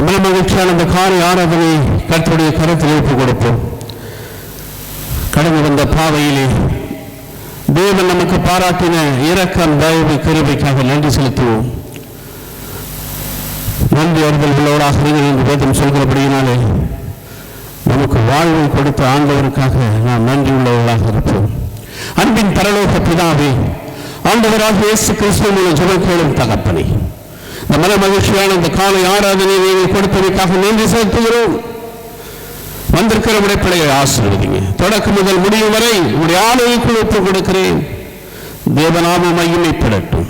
மகிழ்ச்சியான அந்த காலை ஆராதனை கர்த்தருடைய கருத்தில் ஒப்புக் கொடுப்போம். கடந்து வந்த பாதையிலே தேவன் நமக்கு பாராட்டின இரக்கம், தயவு, கிருபைக்காக நன்றி செலுத்துவோம். நன்றி அவர்கள் உள்ளவராக என்று வேதம் சொல்கிறபடியினாலே நமக்கு வாழ்வை கொடுத்த ஆண்டவருக்காக நாம் நன்றி உள்ளவர்களாக இருப்போம். அன்பின் பரலோக பிதாவே, ஆண்டவராக இயேசு கிறிஸ்துவின் ஜெபம் கேளும் தகப்பனே, இந்த மன மகிழ்ச்சியான இந்த காலை ஆராதனை நீங்கள் கொடுத்ததற்காக நன்றி செலுத்துகிறோம். வந்திருக்கிற உடைப்படையை ஆசீர்வதிங்க. தொடக்கம் முதல் முடிவு வரை உங்களுடைய ஆலயக்குள் ஒப்புக் கொடுக்கிறேன். தேவநாமம் மகிமைப்படட்டும்.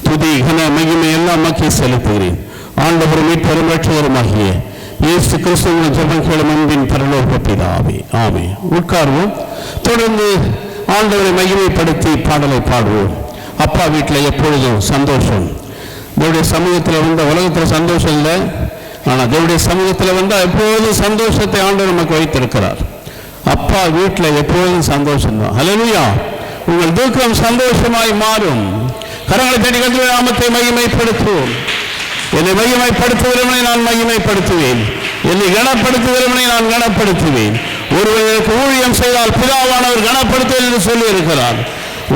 துதி கன மகிமை எல்லாம் மக்கி செலுத்துகிறேன். ஆண்டவரும் மீட்பரும் ரட்சகருமாகிய இயேசு கிறிஸ்துவின் ஜெபம் கேளும் அன்பின் பரலோக பிதாவே, ஆமென். உட்கார்வோம். தொடர்ந்து ஆண்டவரை மகிமைப்படுத்தி பாடலை பாடுவோம். அப்பா வீட்டில் எப்பொழுதும் சந்தோஷம். தேவடைய சமூகத்தில் வந்த உலகத்தில் சந்தோஷம் இல்லை, ஆனால் தேவடைய சமூகத்தில் வந்தால் எப்பொழுதும் சந்தோஷத்தை ஆண்டவர் நமக்கு வைத்திருக்கிறார். அப்பா வீட்டில் எப்பொழுதும் சந்தோஷம்தான். ஹல்லேலூயா. உங்கள் துக்கம் சந்தோஷமாய் மாறும். கரங்களை தட்டி கர்த்தருடைய நாமத்தை மகிமைப்படுத்துவோம். என்னை மகிமைப்படுத்துகிறவனை நான் மகிமைப்படுத்துவேன், என்னை கனப்படுத்துகிறவனை நான் கனப்படுத்துவேன். ஒருவருக்கு ஊழியம் செய்தால் பிதாவானவர் கனப்படுத்துவேன் என்று சொல்லி இருக்கிறார்.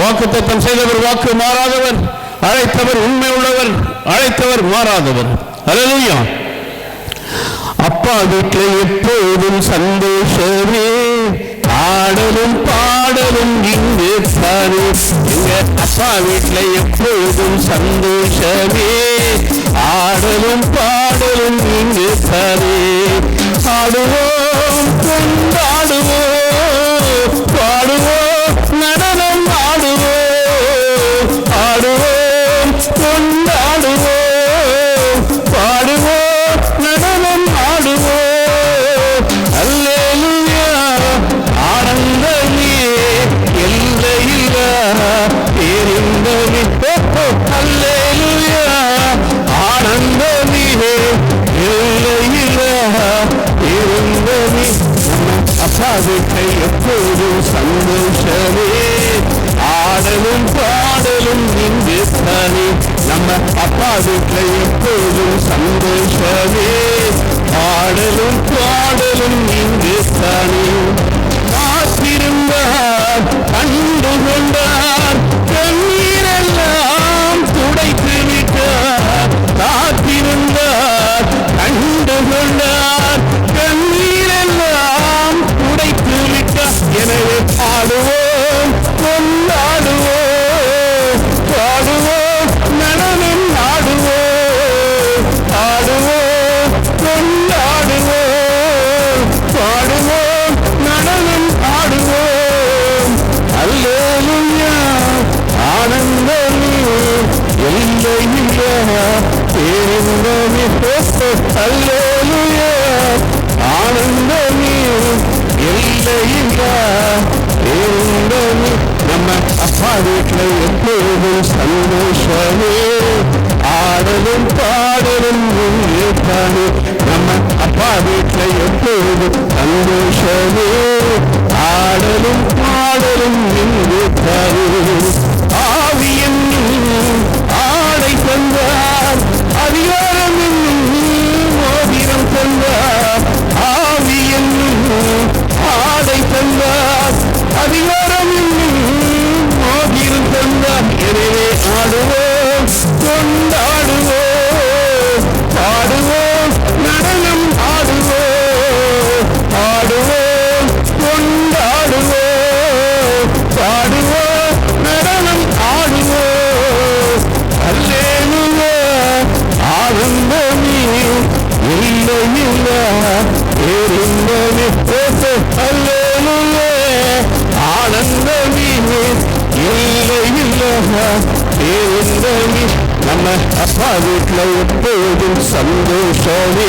வாக்குத்தத்தம் செய்தவர் வாக்கு மாறாதவர், அழைத்தவர் உண்மை உள்ளவர், அழைத்தவர் மாறாதவர். ஹல்லேலூயா. அப்பா வீட்டில் எப்போதும் சந்தோஷமே, ஆடலும் பாடலும் இங்கு தானே. எங்க அப்பா வீட்டில் எப்போதும் சந்தோஷமே, ஆடலும் பாடலும் இங்கு தானே. ஆடுவோம் கொண்டாடுவோம், பாடுவோம் நடனம் ஆடுவோம், ஆடுவோம் கொண்டாடுவோம், பாடுவோம் நடனம் ஆடுவோம். அல்லேலூயா. ஆனந்தமே எல்லையில்லா பேரின்பமே. அல்லேலூயா. ஆனந்தமே எல்லையில்லா பேரின்பமே. அப்பா வீட்டை எப்போதும் சந்தோஷமே, ஆடலும் பாடலும் இங்கு தானே. நம்ம அப்பா வீட்டில் எப்போதும் சந்தோஷமே, ஆடலும் பாடலும் இங்கு தானே. காத்திருந்தார் கண்டு கொண்டார், கண்ணீரெல்லாம் துடைத்து விட்டார். காத்திருந்தார் கண்டு கொண்டார், கண்ணீரெல்லாம் துடைத்து விட்டார். எனவே பாடுவோம் கொண்டாடுவோம், பாடுவோம் நடனம் ஆடுவோம், ஆடுவோம் கொண்டாடுவோம், பாடுவோம் நடனம் ஆடுவோம். அல்லேலூயா. ஆனந்தமே எல்லையில்லா பேரின்பமே. அல்லேலூயா. ஆனந்தமே எல்லையில்லா பேரின்பமே. நம்ம அப்பா வீட்டில் எப்போதும் சந்தோஷமே, ஆடலும் பாடலும் இங்கே தானே. நம்ம அப்பா வீட்டில் எப்போதும் சந்தோஷமே, ஆடலும் பாடலும் இங்கே தானே. ஆவி என்னும் ஆடை தந்தார், அதிகாரம் என்னும் மோதிரம் தந்தார். ஆவி என்னும் ஆடை தந்தார், அதிகாரம் என்னும் மோதிரம் தந்தார். எனவே ஆடுவோம் கொண்டாடுவோம், பாடுவோம் நடனம் ஆடுவோம், ஆடுவோம் கொண்டாடுவோம், பாடுவோம் நடனம் ஆடுவோம். அல்லேலூயா. ஆனந்தமே எல்லையில்லா பேரின்பமே. அல்லேலூயா. ஆனந்தமே எல்லையில்லா பேரின்பமே. நம்ம அப்பா வீட்டில் எப்போதும் சந்தோஷமே,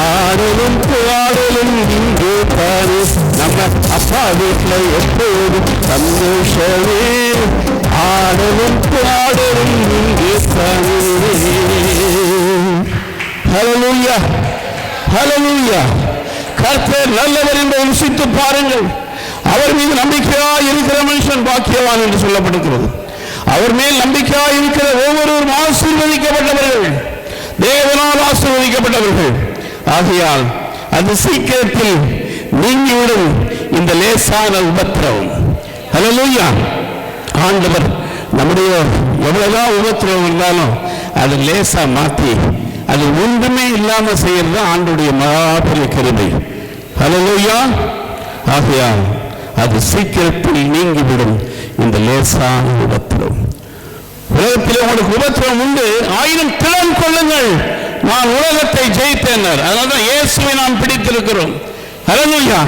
ஆடலும் பாடலும் இங்கே பாரு. நம்ம அப்பா வீட்டில் எப்போதும் சந்தோஷமே, ஆடலும் பாடலும் இங்கே பாரு. ஹல்லேலூயா. ஹல்லேலூயா. கர்த்தர் நல்லவர் என்று ருசித்து பாருங்கள். அவர் மீது நம்பிக்கையாய் இருக்கிற மனுஷன் பாக்கியவான் என்று சொல்லப்பட்டிருக்கிறது. அவர் மேல் நம்பிக்கையாய் இருக்கிற ஒவ்வொருவரும் ஆசீர்வதிக்கப்பட்டவர்கள். தேவனால் ஆசீர்வதிக்கப்பட்டவர்கள். ஆகையால் அது சீக்கிரத்தில் நீங்கிவிடும் இந்த லேசான உபத்திரவம். ஹல்லேலூயா. ஆண்டவர் நம்முடைய எவ்வளவுதான் உபத்திரவம் இருந்தாலும் அதை லேசா மாற்றி அது ஒன்றுமே இல்லாம செய்யறது ஆண்டுடைய மகாபெரிய கிருபை. ஹல்லேலூயா. ஆகையால் அது சீக்கிரத்தில் நீங்கிவிடும் இந்த லேசான உபத்திரவம். உலகத்தில் உங்களுக்கு உபத்திரவம் உண்டு, 1000 திறன் கொள்ளுங்கள், நான் உலகத்தை ஜெயித்தேன். அதனால்தான் இயேசுவை நாம் பிடித்திருக்கிறோம். ஹல்லேலூயா.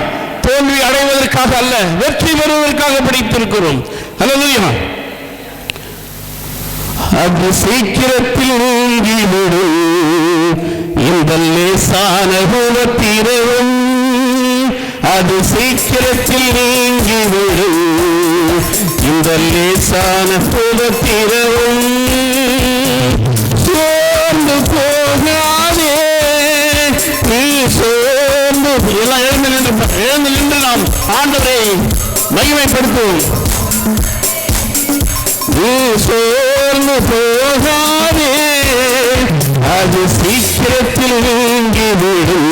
தோல்வி அடைவதற்காக அல்ல, வெற்றி பெறுவதற்காக பிடித்திருக்கிறோம். ஹல்லேலூயா. அது சீக்கிரத்தில் நீங்கிவிடும் இந்த லேசான உபத்திரவம். அது சீக்கிரத்தில் நீங்கிவிடும் இந்த லேசான உபத்திரவம். சோர்ந்து போகாதே நீ, சோர்ந்து எல்லாம் எழுந்து நின்று நாம் ஆண்டவரை மகிமைப்படுத்துவோம். நீ சோர்ந்து போகாதே, அது சீக்கிரத்தில் நீங்கிவிடும்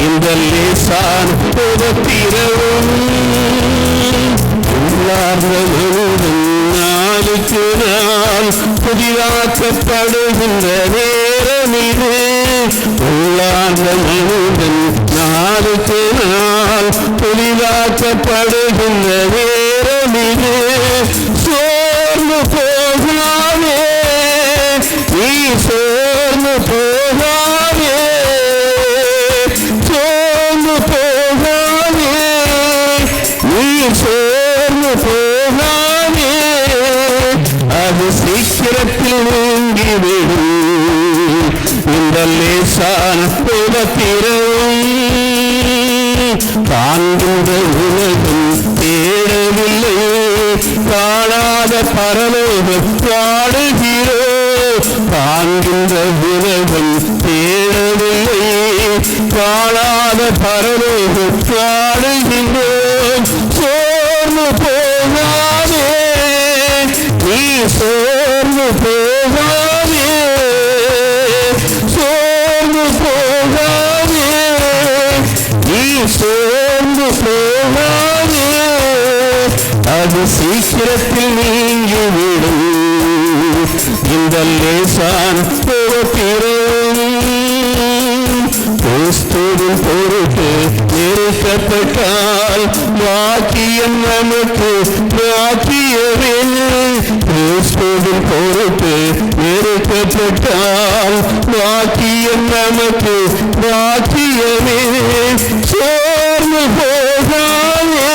இந்த லேசான உபத்திரவம். நாளுக்கு நாள் புதிதாக்கப்படுகின்ற நேரம் இது. உள்ளார்ந்த மனிதன் நாளுக்கு நாள் புதிதாக்கப்படுகின்ற நேரம் இது. சோர்ந்து போகாதே நீ, சோர்ந்து போகாதே, சோர்ந்து போகாதே நீ, சோர்ந்து போகாதே, அது சீக்கிரத்தில் நீங்கிவிடும் இந்த லேசான உபத்திரவம். காண்கின்ற உலகம் தேடவில்லை, காணாத பரலோகம் பாடுகிறோ. காண்கின்ற உலகம் தேடவில்லை, காணாத பரலோகம் பாடுகின்றோம். சோர்ந்து போகாதே நீ, சோர்ந்து போகாதே, சோர்ந்து போகாதே நீ, சோர்ந்து போகாதே, அது சீக்கிரத்தில் நீங்கிவிடும் இந்த லேசான உபத்திரவம். கிறிஸ்துவின் பொருட்டு நெருக்கப்பட்டால் பாக்கியம் நமக்கு பாக்கியமே. கிறிஸ்துவின் பொருட்டு நெருக்கப்பட்டால் பாக்கியம் நமக்கு பாக்கியமே. சோர்ந்து போகாதே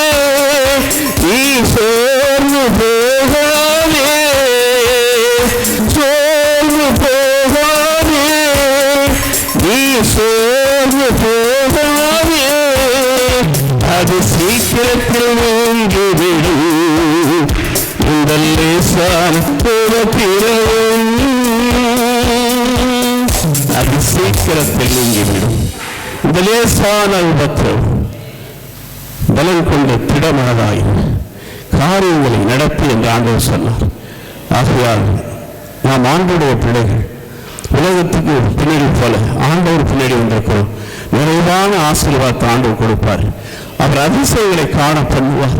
நீ, சோர்ந்து போகாதே, சோர்ந்து போகாதே நீ, சோர்ந்து போகாதே, அது சீக்கிரத்தில் நீங்கிவிடும் இந்த லேசான உபத்திரவம். அது சீக்கிரத்தில் நீங்கிவிடும் இந்த லேசான உபத்திரவம். பலம் கொண்ட திடமனதாய் காரியங்களை நடத்தி என்று ஆண்டவர் சொன்னார். ஆகையால் நாம் ஆண்டவருடைய பிள்ளைகள், உலகத்துக்கு பின்னாடி போல ஆண்டவர் பின்னாடி வந்திருக்கிறோம். நிறைவான ஆசீர்வாதத்தை ஆண்டவர் கொடுப்பார். அவர் அதிசயங்களை காண பண்ணுவார்.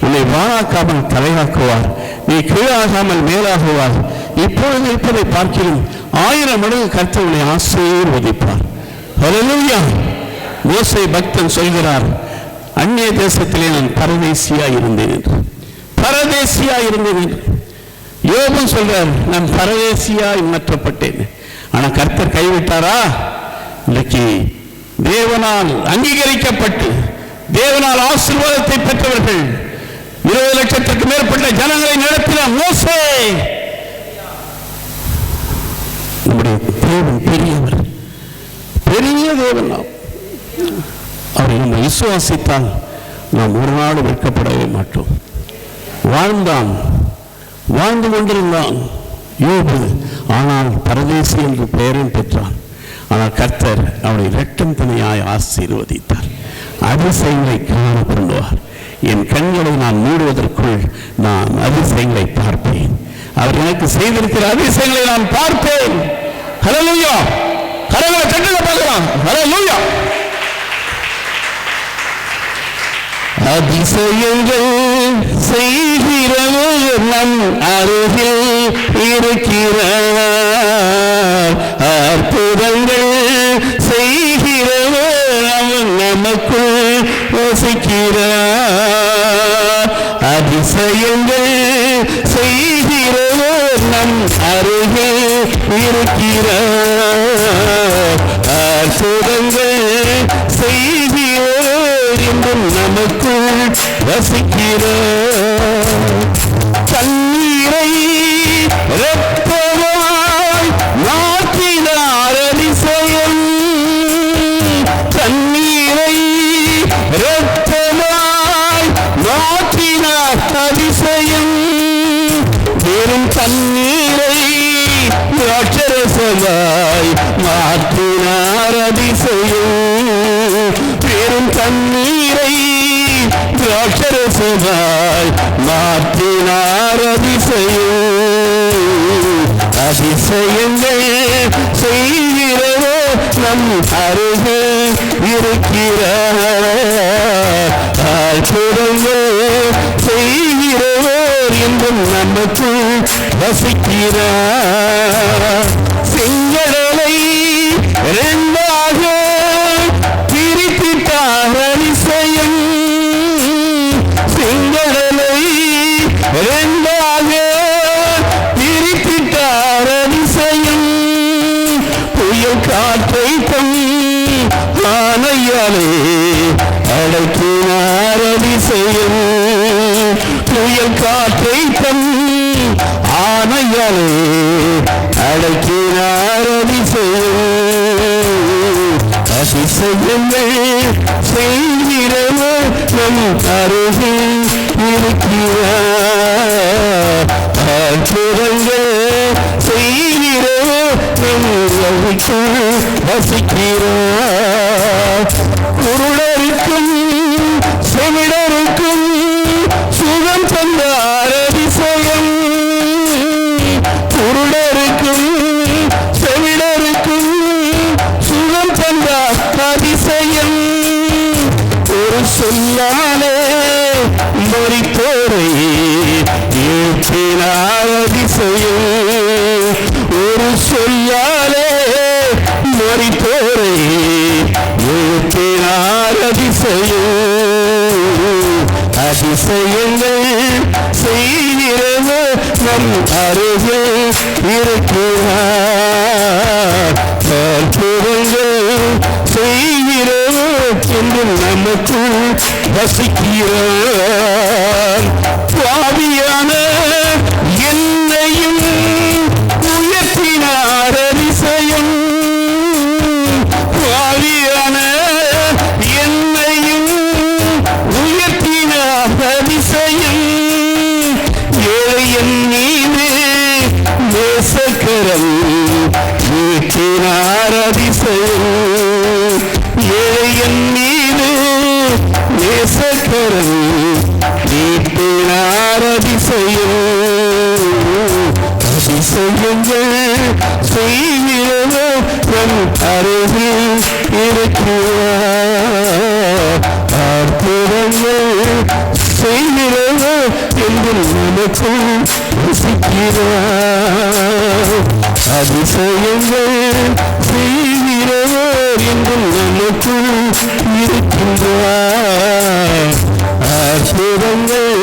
உன்னை வாழாக்காமல் தலையாக்குவார். நீ கீழாகாமல் மேலாகுவார். இப்பொழுது இருப்பதை பார்க்கிறோம் 1000 மடங்கு கர்த்தர் உன்னை ஆசீர்வதிப்பார். ஹல்லேலூயா. மோசே பக்தன் சொல்கிறார், அந்நிய தேசத்திலே நான் பரதேசியா இருந்தேன் என்று. பரதேசியா இருந்தேன் என்று யோபு சொல்றார், நான் பரதேசியா மாற்றப்பட்டேன். ஆனா கர்த்தர் கைவிட்டாரா? இன்றைக்கு தேவனால் அங்கீகரிக்கப்பட்டு தேவனால் ஆசீர்வாதத்தை பெற்றவர்கள் 20 லட்சத்திற்கு மேற்பட்ட ஜனங்களை நடத்தின மோசே. நம்முடைய தேவன் பெரியவர், பெரிய தேவன். அவரை நம்ம விசுவாசித்தால் நாம் ஒரு நாள் வெட்கப்படவே மாட்டோம். வாழ்ந்து கொண்டிருந்தான் யோபு. ஆனால் பரதேசி என்று பெயரும் பெற்றான். ஆனால் கர்த்தர் அவனை இரட்டும் துணையாய் ஆசீர்வதித்தார். அதிசயங்களை காண பண்ணுவார். என் கண்களை நான் மூடுவதற்குள் நான் அதிசயங்களை பார்ப்பேன். அவர் எனக்கு செய்திருக்கிற அதிசயங்களை நான் பார்ப்பேன். ஹல்லேலூயா. கரங்களை தட்டுங்க பார்க்கலாம். ஹல்லேலூயா. அதிசயங்கள் செய்கிறவர் நம் அருகில் இருக்கிறார். அற்புதங்கள் செய்கிறவர் அவன் நமக்குள் வசிக்கிறார். அதிசயங்கள் செய்கிறவர் நம் அருகில் இருக்கிறார். அற்புதங்கள் செய்கிறவர் என்றும் நமக்குள் வசிக்கிறார். தண்ணீரை இரத்தமாய் மாற்றினார் அதிசயம். தண்ணீரை இரத்தமாய் மாற்றினார் அதிசயம். வெறும் தண்ணீரை திராட்சரசமாய் மாற்றினார் அதிசயம். வெறும் தண்ணீரை திராட்சரசமாய் மாற்றினார் அதிசயம். அதிசயங்கள் செய்கிறவோ நம் அருகில் இருக்கிறார். அற்புதங்கள் செய்கிறவர் என்றும் நமக்குள் வசிக்கிறார். செங்கடலை இரண்டாக பிரித்திட்டார் அதிசயம். செங்கடலை இரண்டாக பிரித்திட்டார் அதிசயம். புயல் காற்றை தம் ஆணையாலே அடக்கினார் அதிசயம். புயல் காற்றை தம் ஆணையாலே அடக்கினார் அதிசயம். அதிசயங்கள் செய்கிறவர் நம் அருகில் இருக்கிறார். அற்புதங்கள் செய்கிறவர் நம் அருகில் வசிக்கிறார். குருடருக்கும் செவிடருக்கும் சுகம் தந்தார் அதிசயம். குருடருக்கும் செவிடருக்கும் சுகம் தந்தார் அதிசயம். ஒரு சொல்லாலே மரித்தோரை ஏற்றினார் அதிசயம். ஒரு சொல்லாலே மரித்தோரை ஏற்றினார் அதிசயம். அதிசயங்கள் செய்கிறவர் நம் அருகில் இருக்கிறார். அற்புதங்கள் செய்கிறவர் என்றும் நமக்குள் வசிக்கிறார். பாவியான என்னையும் உயர்த்தினார் அதிசயம். பாவியான என்னையும் உயர்த்தினார் அதிசயம். ஏழையன் மீது நேசக்கரம் நீட்டினார் அதிசயம். ஏழையன் மீது நேசக்கரம் நீட்டினார் அதிசயம். அதிசயங்கள் செய்கிறவர் நம் அருகில் இருக்கிறார். அற்புதங்கள் செய்கிறவர் என்றும் நமக்குள் வசிக்கிறார். அதிசயங்கள் செய்கிறவர் என்றும் நமக்குள் இருக்கின்றார். அற்புதங்கள்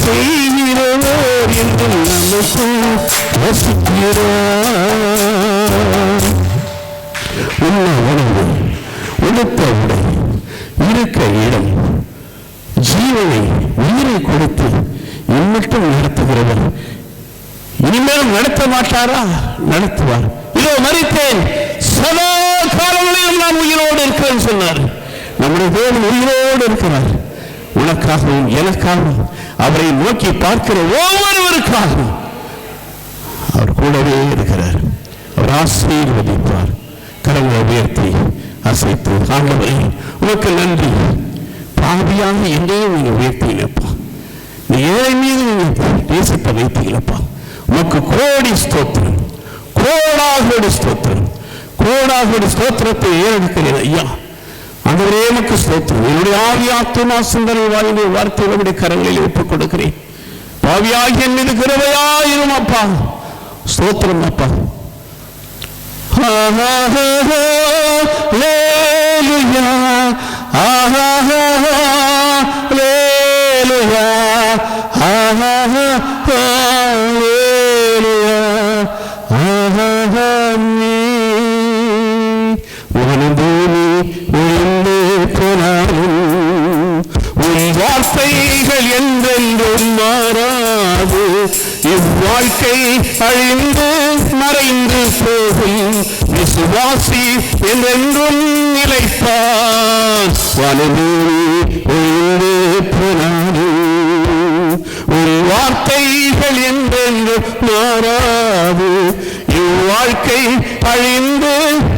செய்கிறவர் என்றும் நமக்குள் வசிக்கிறார். உண்ண உணவு, உடுத்த உடை, இருக்க இடம், ஜீவனை உயிரை கொடுத்து இம்மட்டும் நடத்துகிறவர் இனிமேலும் நடத்த மாட்டாரா? நடத்துவார். இதோ மரித்தேன், சதா காலங்களிலும் நான் உயிரோடு இருக்கிறேன் சொன்னார். நம்முடைய தேவன் உயிரோடு இருக்கிறார். உனக்காகவும் எனக்காகவும் அவரை நோக்கி பார்க்கிற ஒவ்வொருவருக்காகவும் அவர் கூடவே இருக்கிறார். அவர் ஆசீர்வதிப்பார். கரங்களை உயர்த்தி அசைத்து, ஆண்டவரே உனக்கு நன்றி. பாவியாக என்னையும் நீங்க உயர்த்தீங்கப்பா. நீ ஏழை மீது நீங்க நேசித்த வைத்தீங்களப்பா. உனக்கு கோடி ஸ்தோத்திரம், கோடாகோடி ஸ்தோத்திரம், கோடாகோடி ஸ்தோத்திரத்தை ஏறெடுக்கிறேன் ஐயா. ஆண்டவரே உமக்கு ஸ்தோத்திரம். என்னுடைய ஆவி ஆத்துமா சிந்தனை வாயினுடைய வார்த்தைகளுடைய கரங்களில் ஒப்புக் கொடுக்கிறேன். பாவியாகி என் மீது கிருபையாயிரும் அப்பா. ஸ்தோத்திரம் அப்பா. வார்த்தைகள் என்றென்றும் மாறாது, இவ்வாழ்க்கை அழிந்து மறைந்து போகும், விசுவாசி என்றென்றும் நிலைப்பான். ஒழிந்து போனாலும் உன் வார்த்தைகள் என்றென்றும் மாறாது, இவ்வாழ்க்கை அழிந்து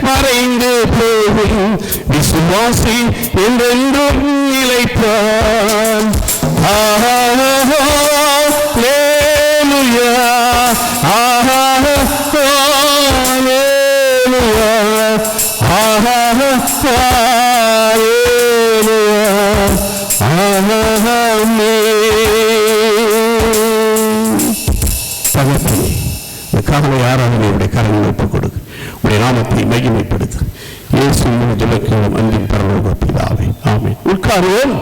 மறைந்து போகும், விசுவாசி என்றென்றும் நிலைப்பான். காலை ஆராதனையுடைய கரங்களை ஒப்புக் கொடுக்கு. உடைய நாமத்தை மகிமைப்படுத்து. இயேசு ஜெபக்கிறோம் அன்பின் பரலோக பிதாவே. ஆமென். உட்காருவோம்.